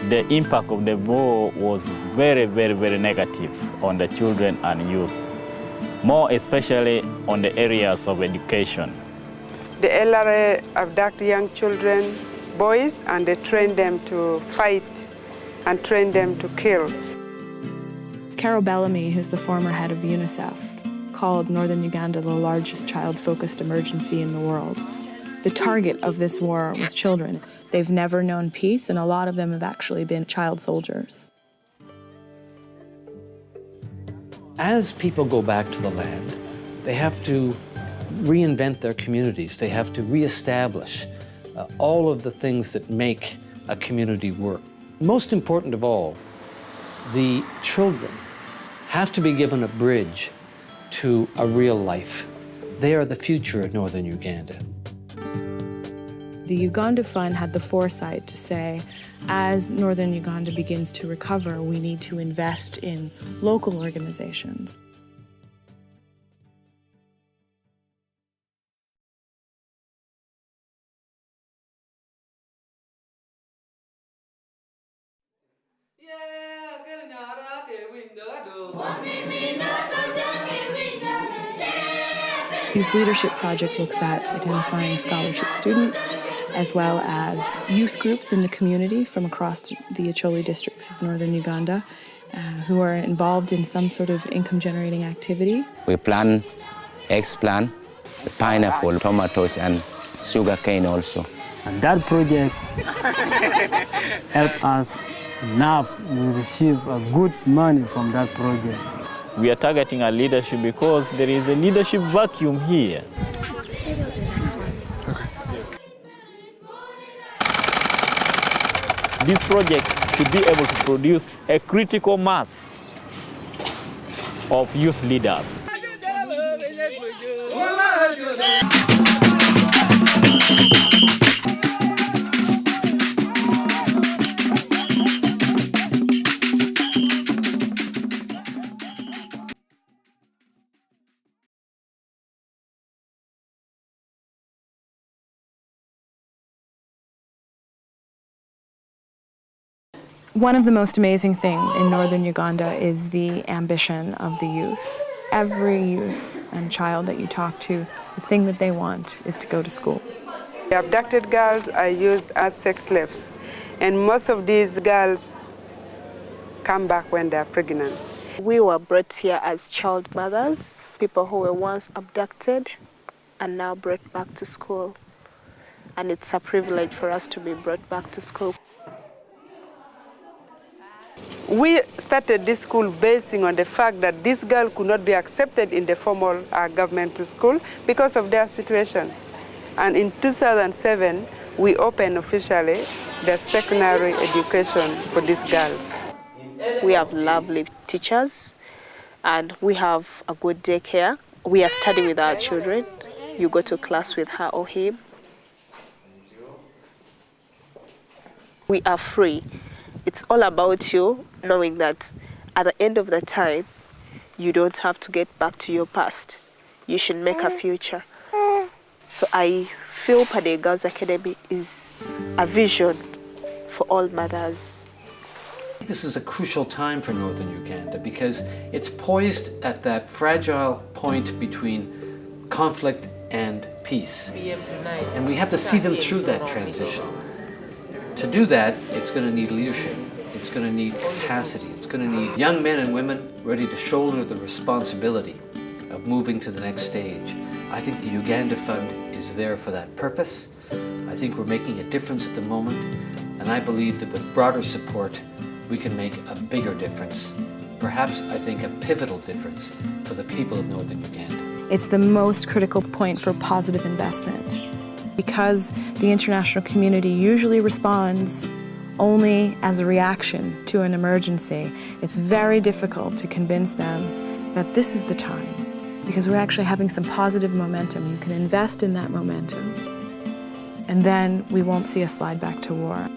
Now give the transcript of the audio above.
the impact of the war was very, very, very negative on the children and youth, more especially on the areas of education. The LRA abduct young children, boys, and they train them to fight and train them to kill. Carol Bellamy, who's the former head of UNICEF, called Northern Uganda the largest child-focused emergency in the world. The target of this war was children. They've never known peace, and a lot of them have actually been child soldiers. As people go back to the land, they have to reinvent their communities. They have to reestablish all of the things that make a community work. Most important of all, the children have to be given a bridge to a real life. They are the future of Northern Uganda. The Uganda Fund had the foresight to say, as Northern Uganda begins to recover, we need to invest in local organizations. Youth Leadership Project looks at identifying scholarship students as well as youth groups in the community from across the Acholi districts of northern Uganda who are involved in some sort of income-generating activity. We plant eggplant, pineapple, tomatoes, and sugarcane also. And that project helped us enough. We receive good money from that project. We are targeting a leadership because there is a leadership vacuum here. This project should be able to produce a critical mass of youth leaders. One of the most amazing things in northern Uganda is the ambition of the youth. Every youth and child that you talk to, the thing that they want is to go to school. The abducted girls are used as sex slaves, and most of these girls come back when they are pregnant. We were brought here as child mothers, people who were once abducted and now brought back to school. And it's a privilege for us to be brought back to school. We started this school basing on the fact that this girl could not be accepted in the formal government school because of their situation. And in 2007, we opened officially the secondary education for these girls. We have lovely teachers and we have a good daycare. We are studying with our children. You go to class with her or him. We are free. It's all about you knowing that at the end of the time, you don't have to get back to your past. You should make a future. So I feel Padre Girls Academy is a vision for all mothers. This is a crucial time for northern Uganda because it's poised at that fragile point between conflict and peace. And we have to see them through that transition. To do that, it's going to need leadership, it's going to need capacity, it's going to need young men and women ready to shoulder the responsibility of moving to the next stage. I think the Uganda Fund is there for that purpose. I think we're making a difference at the moment, and I believe that with broader support, we can make a bigger difference. Perhaps, I think, a pivotal difference for the people of northern Uganda. It's the most critical point for positive investment. Because the international community usually responds only as a reaction to an emergency, it's very difficult to convince them that this is the time, because we're actually having some positive momentum. You can invest in that momentum, and then we won't see a slide back to war.